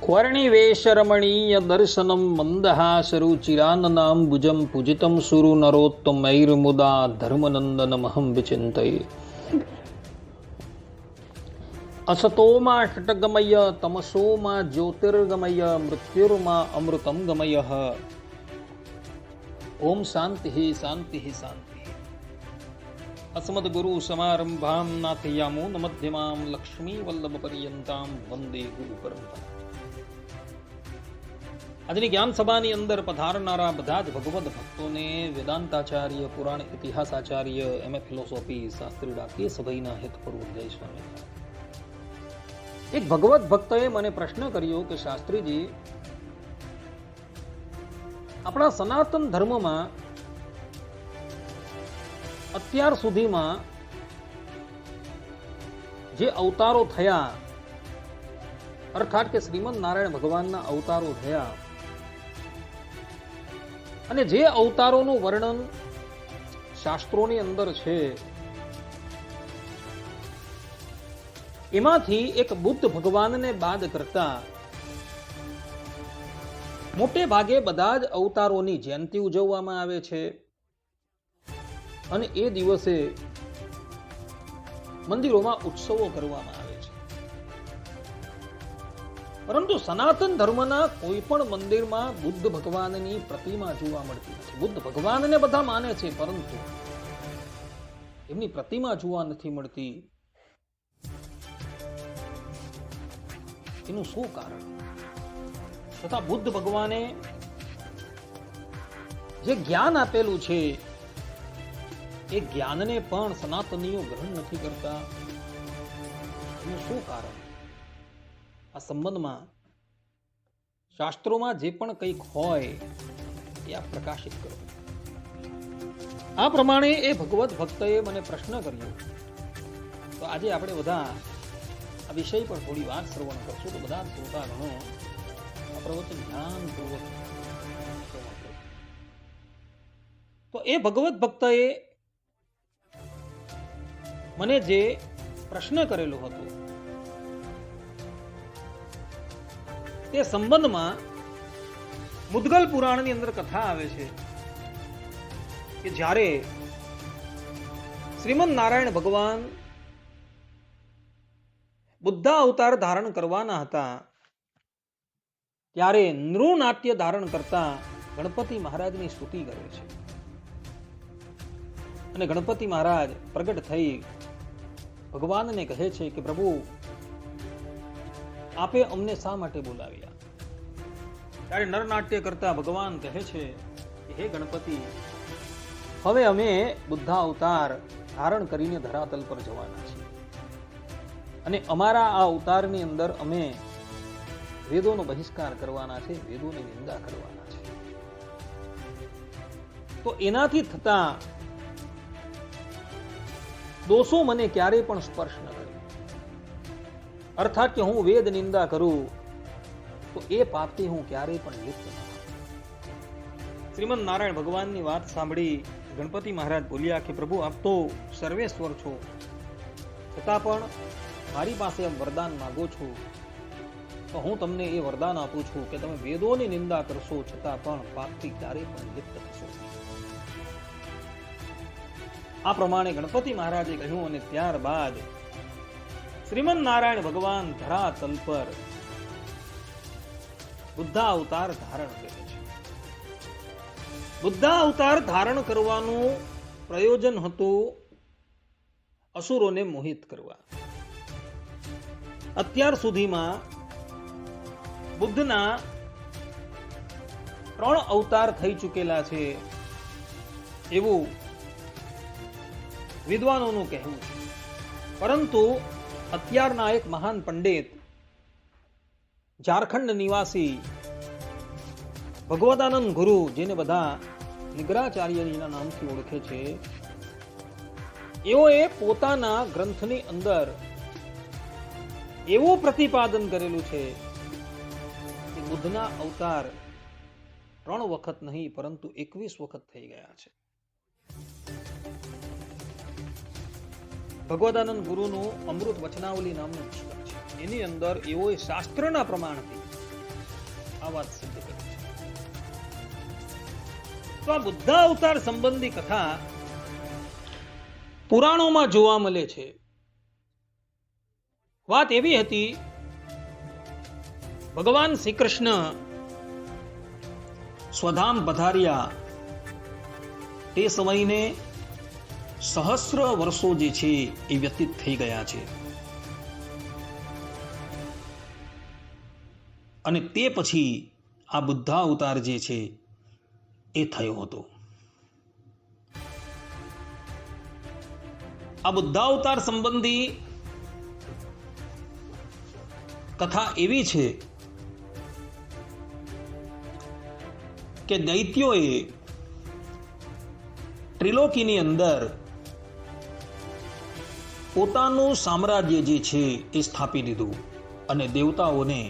क्वर्णिवेशरमणीय दर्शनं मन्दहासरुचिराननाम्बुजं पूजितं सुरनरोत्तमैर्मुदा धर्मनन्दनमहं विचिन्तये। असतो मा षट्गमय तमसो मा ज्योतिर्गमय मृत्युर्मा अमृतं गमयः। ओम शांति शांति शांति। अस्मद्गुरु समारंभां नाथयामो मध्यमां लक्ष्मी वल्लभ पर्यंतां वंदे गुरु परंपरा। આજની જ્ઞાન સભાની અંદર પધારનારા બધા જ ભગવદ ભક્તોને વેદાંતાચાર્ય, પુરાણ ઇતિહાસાચાર્ય, એમએ ફિલોસોફી શાસ્ત્રી ડાકે સભાઈના હેતપૂર્વક જય સ્વામિનારાયણ. એક ભગવદ ભક્તએ મને પ્રશ્ન કર્યો કે શાસ્ત્રીજી, આપણા સનાતન ધર્મમાં અત્યાર સુધીમાં જે અવતારો થયા, અર્થાત કે શ્રીમદ નારાયણ ભગવાનના અવતારો થયા, અને જે અવતારોનું વર્ણન શાસ્ત્રોની અંદર છે, એમાંથી એક બુદ્ધ ભગવાનને બાદ કરતા મોટે ભાગે બધા જ અવતારોની જયંતિ ઉજવવામાં આવે છે અને એ દિવસે મંદિરોમાં ઉત્સવો કરવામાં આવે છે. પરંતુ સનાતન ધર્મના કોઈ પણ મંદિરમાં બુદ્ધ ભગવાનની પ્રતિમા જોવા મળતી નથી. બુદ્ધ ભગવાનને બધા માને છે, પરંતુ એમની પ્રતિમા જોવા નથી મળતી. એનું શું કારણ? તથા બુદ્ધ ભગવાને જે જ્ઞાન આપેલું છે, એ જ્ઞાનને પણ સનાતનીઓ ગ્રહણ નથી કરતા. એનું શું કારણ? આ સંબંધમાં શાસ્ત્રોમાં જે પણ કંઈક હોય એ આપ પ્રકાશિત કરો. આ પ્રમાણે એ ભગવદ ભક્તએ મને પ્રશ્ન કર્યો. તો આજે આપણે બધા આ વિષય પર થોડી વાત શ્રવણ કરશું, તો બધા શ્રોતા ગણો આ પ્રવચન ધ્યાનપૂર્વક શ્રવણ કરો. તો એ ભગવદ ભક્તએ મને જે પ્રશ્ન કરેલો હતો તે સંબંધમાં મુદ્ગલ પુરાણની અંદર કથા આવે છે કે જ્યારે શ્રીમદ નારાયણ ભગવાન બુદ્ધા અવતાર ધારણ કરવાના હતા, ત્યારે નૃનાટ્ય ધારણ કરતા ગણપતિ મહારાજની સ્તુતિ કરે છે. અને ગણપતિ મહારાજ પ્રગટ થઈ ભગવાનને કહે છે કે પ્રભુ, આપે અમને શા માટે બોલાવ્યા? ત્યારે નરનાટ્ય કરતા ભગવાન કહે છે કે હે ગણપતિ, હવે અમે બુદ્ધા અવતાર ધારણ કરીને ધરાતલ પર જવાના છીએ, અને અમારા આ અવતારની અંદર અમે વેદોનો બહિષ્કાર કરવાના છે, વેદોની નિંદા કરવાના છે. તો એનાથી થતા દોષો મને ક્યારેય પણ સ્પર્શ ન કરે. અર્થાત કે હું વેદ નિંદા કરું તો એ પાપથી હું ક્યારેય પણ લિપ્ત ન થઉં. શ્રીમદ નારાયણ ભગવાનની વાત સાંભળી ગણપતિ મહારાજ બોલ્યા કે પ્રભુ, આપ તો સર્વેશ્વર છો, છતાં પણ મારી પાસે વરદાન માંગો છો, તો હું તમને એ વરદાન આપું છું કે તમે વેદોની નિંદા કરશો, છતાં પણ પાપથી ક્યારેય પણ લિપ્ત થશો. આ પ્રમાણે ગણપતિ મહારાજે કહ્યું, અને ત્યારબાદ શ્રીમદ નારાયણ ભગવાન ધરાતલ પર બુદ્ધા અવતાર ધારણ કરે છે. બુદ્ધા અવતાર ધારણ કરવાનું પ્રયોજન હતું અસુરોને મોહિત કરવા. અત્યાર સુધીમાં બુદ્ધના 3 અવતાર થઈ ચૂકેલા છે એવું વિદ્વાનોનું કહેવું છે. પરંતુ અત્યારના એક મહાન પંડિત, ઝારખંડ નિવાસી ભગવદાનંદ ગુરુ, જેને બધા નિગ્રાચાર્યના નામથી ઓળખે છે, એઓએ પોતાના ગ્રંથની અંદર એવું પ્રતિપાદન કરેલું છે કે બુદ્ધના અવતાર 3 વખત નહીં પરંતુ 21 વખત થઈ ગયા છે. ભગવદાનંદ ગુરુનું અમૃત વચનાવલી નામનું પુસ્તક છે. એની અંદર એવો શાસ્ત્રના પ્રમાણથી આ વાત સિદ્ધ કરી છે. તો આ બુદ્ધાવતાર સંબંધી કથા પુરાણોમાં જોવા મળે છે. વાત એવી હતી, ભગવાન શ્રી કૃષ્ણ સ્વધામ પધાર્યા તે સમયને સહસ્ર વર્ષો જે છે એ વ્યતીત થઈ ગયા છે. અને તે પછી આ બુદ્ધાવતાર જે છે એ થયો હતો. આ બુદ્ધાવતાર સંબંધી કથા એવી છે કે દૈત્યોએ ત્રિલોકીની અંદર પોતાનું સામ્રાજ્ય જે છે એ સ્થાપી દીધું અને દેવતાઓને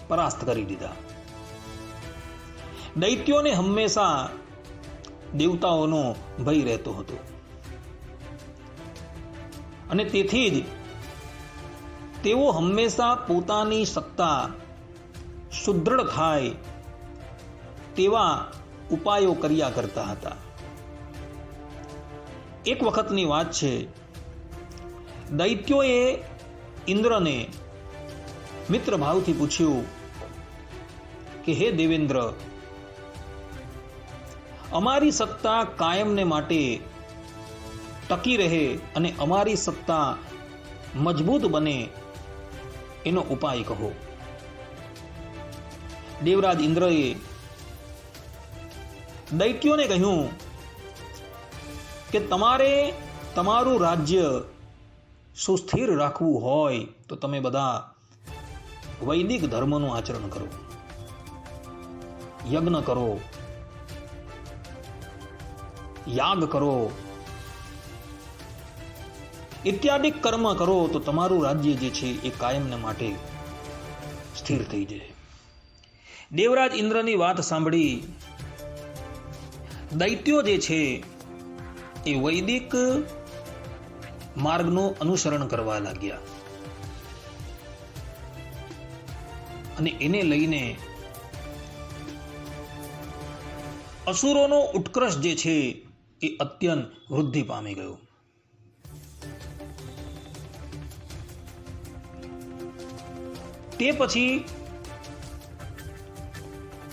પરાસ્ત કરી દીધા. દૈત્યોને હંમેશા દેવતાઓનો ભય રહેતો હતો અને તેથી જ તેઓ હંમેશા પોતાની સત્તા સુદૃઢ થાય તેવા ઉપાયો કર્યા કરતા હતા. એક વખતની વાત છે, દૈત્યોએ ઇન્દ્રને મિત્ર ભાવથી પૂછ્યું કે હે દેવેન્દ્ર, અમારી સત્તા કાયમને માટે ટકી રહે અને અમારી સત્તા મજબૂત બને એનો ઉપાય કહો. દેવરાજ ઇન્દ્રએ દૈત્યોને કહ્યું કે તમારે તમારું રાજ્ય સુસ્થિર રાખવું હોય તો તમે બધા વૈદિક ધર્મનું આચરણ કરો, યજ્ઞ કરો, યાગ કરો, ઇત્યાદિ કર્મ કરો તો તમારું રાજ્ય જે છે એ કાયમને માટે સ્થિર થઈ જાય. દેવરાજ ઇન્દ્રની વાત સાંભળી દૈત્યો જે છે એ વૈદિક માર્ગનું અનુસરણ કરવા લાગ્યા અને એને લઈને અસુરોનો ઉત્કર્ષ જે છે એ અત્યંત વૃદ્ધિ પામી ગયો. તે પછી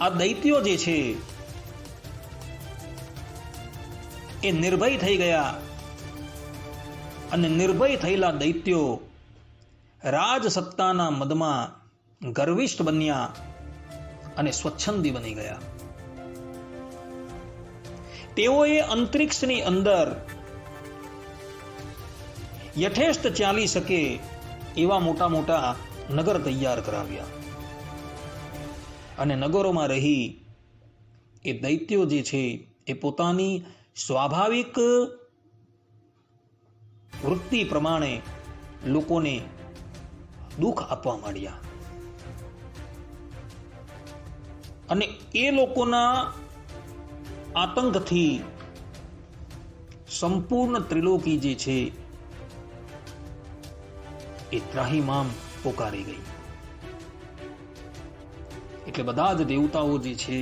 આ દૈત્યો જે છે એ નિર્ભય થઈ ગયા અને નિર્ભય થયેલા દૈત્યો રાજસત્તાના મદમાં ગર્વિષ્ઠ બન્યા અને સ્વચ્છંદી બની ગયા. તેઓએ અંતરિક્ષની અંદર યથેષ્ટ ચાલી શકે એવા મોટા મોટા નગર તૈયાર કરાવ્યા અને નગરોમાં રહી એ દૈત્યો જે છે એ પોતાની સ્વાભાવિક વૃત્તિ પ્રમાણે લોકોને દુઃખ આપવા માંડ્યા અને એ લોકોના આતંકથી સંપૂર્ણ ત્રિલોકી જે છે એ ત્રાહિમામ પોકારી ગઈ. એટલે બધા જ દેવતાઓ જે છે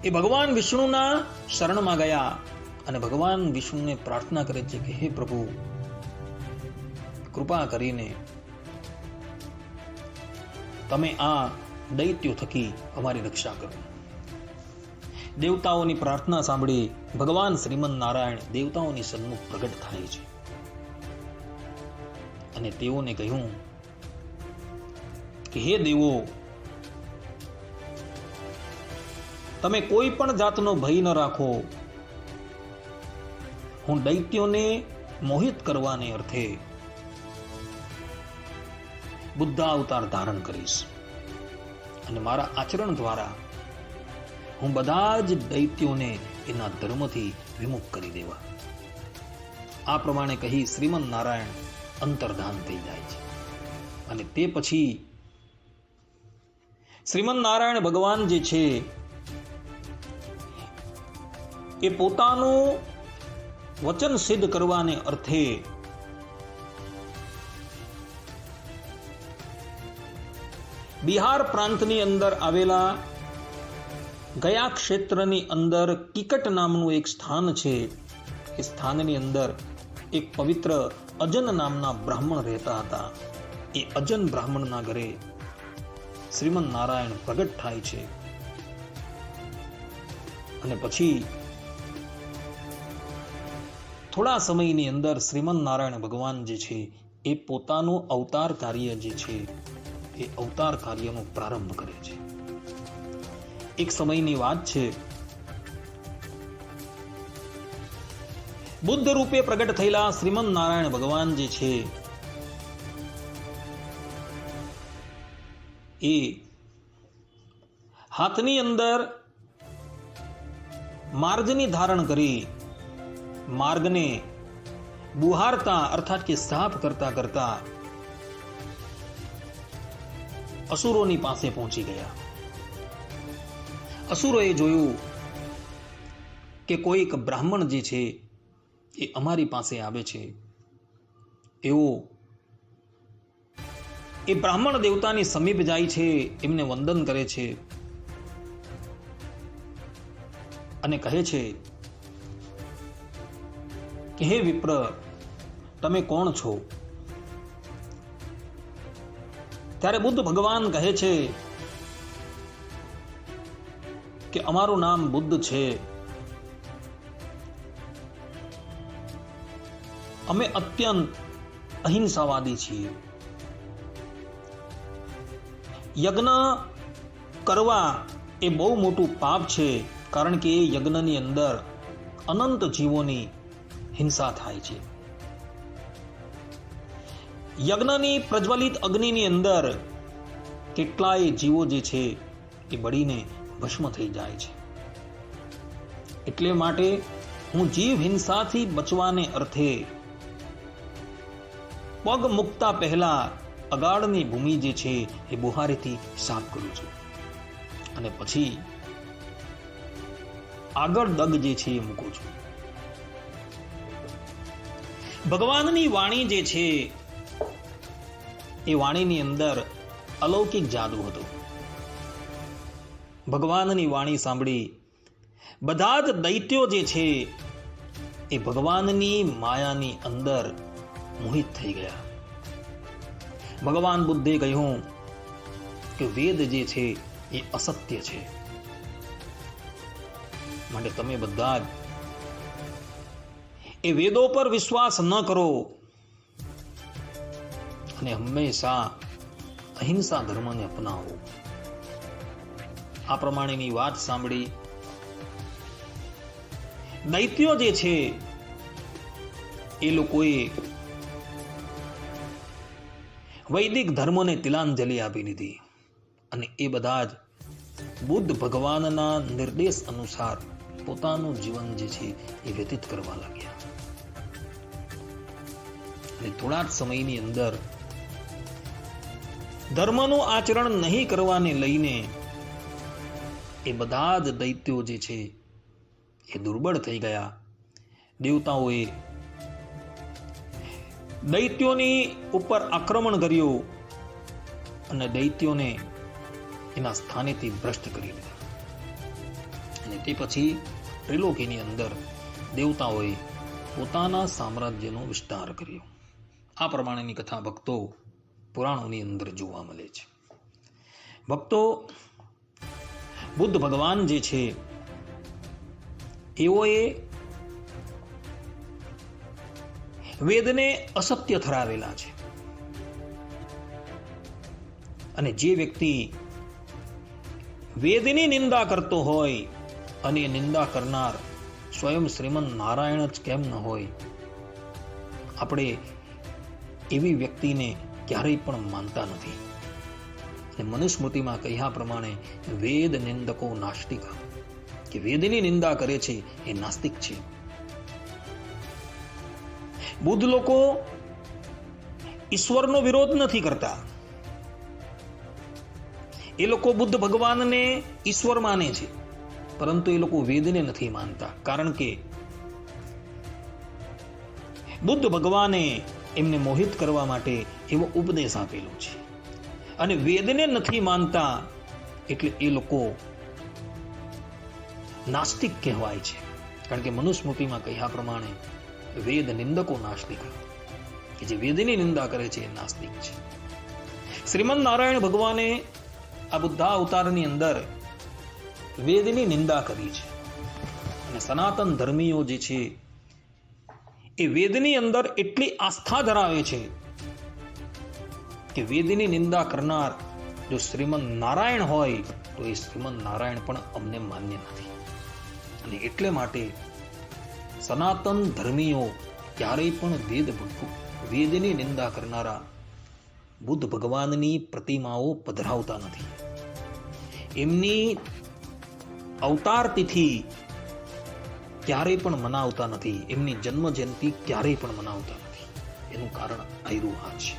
એ ભગવાન વિષ્ણુના શરણમાં ગયા અને ભગવાન વિષ્ણુને પ્રાર્થના કરે છે કે હે પ્રભુ, કૃપા કરીને તમે આ દૈત્યો થકી અમારી રક્ષા કરો. દેવતાઓની પ્રાર્થના સાંભળી ભગવાન શ્રીમન નારાયણ દેવતાઓની સન્મુખ પ્રગટ થાય છે અને તેઓને કહ્યું કે હે દેવો, તમે કોઈ પણ જાતનો ભય ન રાખો. હું દૈત્યોને મોહિત કરવાને અર્થે બુદ્ધાવતાર ધારણ કરીશ અને મારા આચરણ દ્વારા હું બધા જ દૈત્યોને એના ધર્મથી વિમુખ કરી દેવા. આ પ્રમાણે કહી શ્રીમન નારાયણ અંતર્ધાન થઈ જાય છે અને તે પછી શ્રીમન નારાયણ ભગવાન જે છે એ પોતાનું વચન સિદ્ધ કરવાને અર્થે બિહાર પ્રાંતની અંદર આવેલા ગયા ક્ષેત્રની અંદર કિકટ નામનું એક સ્થાન છે. એ સ્થાનની અંદર એક પવિત્ર અજન નામના બ્રાહ્મણ રહેતા હતા. એ અજન બ્રાહ્મણના ઘરે શ્રીમન નારાયણ પ્રગટ થાય છે અને પછી થોડા સમયની અંદર શ્રીમન નારાયણ ભગવાન જે છે એ પોતાનું અવતાર કાર્ય જે છે એ અવતાર કાર્યનો પ્રારંભ કરે છે. એક સમયની વાત છે, બુદ્ધ રૂપે પ્રગટ થયેલા શ્રીમન નારાયણ ભગવાન જે છે એ હાથની અંદર માર્ગની ધારણ કરી માર્ગને બુહારતા અર્થાત કે સાફ કરતા કરતા અસુરોની પાસે પહોંચી ગયા. અસુરોએ જોયું કે કોઈક બ્રાહ્મણ જે છે એ અમારી પાસે આવે છે. એવો એ બ્રાહ્મણ દેવતાની સમીપ જાય છે, એમને વંદન કરે છે અને કહે છે કે હે વિપ્ર, તમે કોણ છો? ત્યારે બુદ્ધ ભગવાન કહે છે કે અમારું નામ બુદ્ધ છે. અમે અત્યંત અહિંસાવાદી છીએ. યજ્ઞ કરવા એ બહુ મોટું પાપ છે, કારણ કે એ યજ્ઞની અંદર અનંત જીવોની હિંસા થાય છે. યજ્ઞની પ્રજ્વલિત અગ્નિની અંદર કેટલાય જીવો જે છે એ બળીને ભસ્મ થઈ જાય છે. એટલે માટે હું જીવ હિંસાથી બચવાને અર્થે પગ મૂકતા પહેલા અગાડની ભૂમિ જે છે એ બુહારીથી સાફ કરું છું અને પછી આગળ દગ જે છે એ મૂકું છું. ભગવાનની વાણી જે છે એ વાણીની અંદર અલૌકિક જાદુ હતો. ભગવાનની વાણી સાંભળી બધા જ દૈત્યો જે છે એ ભગવાનની માયાની અંદર મોહિત થઈ ગયા. ભગવાન બુદ્ધે કહ્યું કે વેદ જે છે એ અસત્ય છે, માટે તમે બધા જ એ વેદો પર વિશ્વાસ ન કરો અને હંમેશા અહિંસા ધર્મને અપનાવો. આ પ્રમાણેની વાત સાંભળી દૈત્યો જે છે એ લોકોએ વૈદિક ધર્મને તિલાંજલિ આપી દીધી અને એ બધા જ બુદ્ધ ભગવાનના નિર્દેશ અનુસાર પોતાનું જીવન જે છે એ વ્યતીત કરવા લાગ્યા. અને થોડા જ સમયની અંદર ધર્મનું આચરણ નહીં કરવાને લઈને એ બધા જ દૈત્યો જે છે એ દુર્બળ થઈ ગયા. દેવતાઓએ દૈત્યોની ઉપર આક્રમણ કર્યું અને દૈત્યોને એના સ્થાનેથી ભ્રષ્ટ કરી દીધા. અને તે પછી ત્રિલોકીની અંદર દેવતાઓએ પોતાના સામ્રાજ્યનો વિસ્તાર કર્યો. આ પ્રમાણેની કથા ભક્તો પુરાણોની અંદર જોવા મળે છે. ભક્તો, બુદ્ધ ભગવાન જે છે એઓએ વેદને અસત્ય ઠરાવેલા છે અને જે વ્યક્તિ વેદની નિંદા કરતો હોય અને નિંદા કરનાર સ્વયં શ્રીમન નારાયણ જ કેમ ન હોય, આપણે એવી વ્યક્તિને ક્યારેય પણ માનતા નથી. અને મનુસ્મૃતિમાં કહ્યા પ્રમાણે વેદ નિંદકો નાસ્તિકા, કે વેદની નિંદા કરે છે એ નાસ્તિક છે. બુદ્ધ લોકો ઈશ્વરનો વિરોધ નથી કરતા. એ લોકો બુદ્ધ ભગવાનને ઈશ્વર માને છે, પરંતુ એ લોકો વેદને નથી માનતા. કારણ કે બુદ્ધ ભગવાને એમને મોહિત કરવા માટે એવો ઉપદેશ આપેલો છે. અને વેદને નથી માનતા એટલે એ લોકો નાસ્તિક કહેવાય છે. કારણ કે મનુસ્મૃતિમાં કહ્યા પ્રમાણે વેદ નિંદકો નાસ્તિક, કે જે વેદની નિંદા કરે છે એ નાસ્તિક છે. શ્રીમદ નારાયણ ભગવાને આ બુદ્ધા અવતારની અંદર વેદની નિંદા કરી છે. અને સનાતન ધર્મીઓ જે છે એ વેદની અંદર એટલી આસ્થા ધરાવે છે કે વેદની નિંદા કરનાર જો શ્રીમદ નારાયણ હોય તો એ શ્રીમદ નારાયણ પણ અમને માન્ય નથી. અને એટલે માટે સનાતન ધર્મીઓ ક્યારેય પણ વેદની નિંદા કરનારા બુદ્ધ ભગવાનની પ્રતિમાઓ પધરાવતા નથી. એમની અવતાર તિથિ ક્યારેય પણ મનાવતા નથી. એમની જન્મ જયંતિ ક્યારેય પણ મનાવતા નથી. એનું કારણ આયરું આ છે.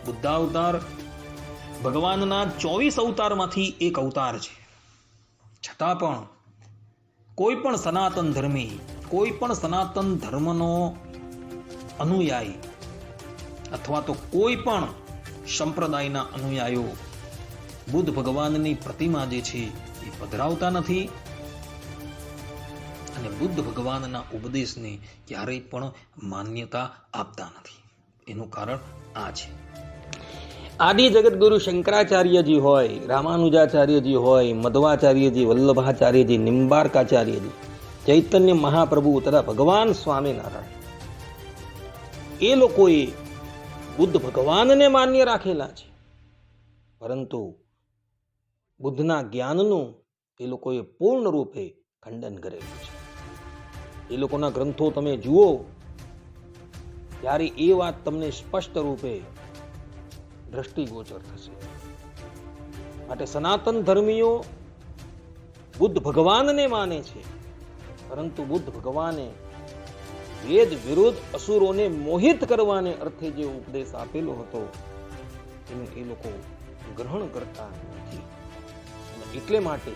બુદ્ધાવતાર ભગવાનના 24 અવતારમાંથી એક અવતાર છે. છતાં પણ કોઈ પણ સનાતન ધર્મી, કોઈ પણ સનાતન ધર્મનો અનુયાયી અથવા તો કોઈ પણ સંપ્રદાયના અનુયાયીઓ બુદ્ધ ભગવાનની પ્રતિમા જે છે એ પધરાવતા નથી અને બુદ્ધ ભગવાનના ઉપદેશને ક્યારેય પણ માન્યતા આપતા નથી. એનું કારણ આ છે. આદિ જગતગુરુ શંકરાચાર્યજી હોય, રામાનુજાચાર્યજી હોય, મધ્વાચાર્યજી, વલ્લભાચાર્યજી, નિમ્બાર્કાચાર્યજી, ચૈતન્ય મહાપ્રભુ તથા ભગવાન સ્વામિનારાયણ, એ લોકોએ બુદ્ધ ભગવાનને માન્ય રાખેલા છે, પરંતુ બુદ્ધના જ્ઞાનનું એ લોકોએ પૂર્ણ રૂપે ખંડન કરેલું છે. એ લોકોના ગ્રંથો તમે જુઓ ત્યારે એ વાત તમને સ્પષ્ટ રૂપે દ્રષ્ટિગોચર થશે. માટે સનાતન ધર્મીઓ બુદ્ધ ભગવાનને માને છે, પરંતુ બુદ્ધ ભગવાને વેદ વિરુદ્ધ અસુરોને મોહિત કરવાને અર્થે જે ઉપદેશ આપેલો હતો એનું એ લોકો ગ્રહણ કરતા નથી. એટલે માટે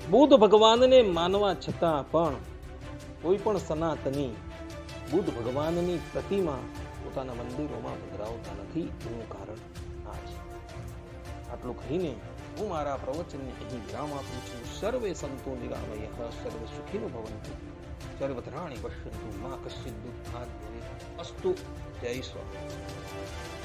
બુદ્ધ ભગવાનને માનવા છતાં પણ કોઈ પણ સનાતની બુદ્ધ ભગવાનની પ્રતિમા પોતાના મંદિરોમાં પધરાવતા નથી. એનું કારણ આ છે. આટલું કહીને હું મારા પ્રવચનને અહીં વિરામ આપું છું. સર્વે સંતો નિરામયઃ, સર્વે સુખીનો ભવન્તુ, સર્વત્રાણી પશ્યન્તુ, મા કશ્ચિદ દુઃખાદ ભવેત. અસ્તુ. જય સ્વામી.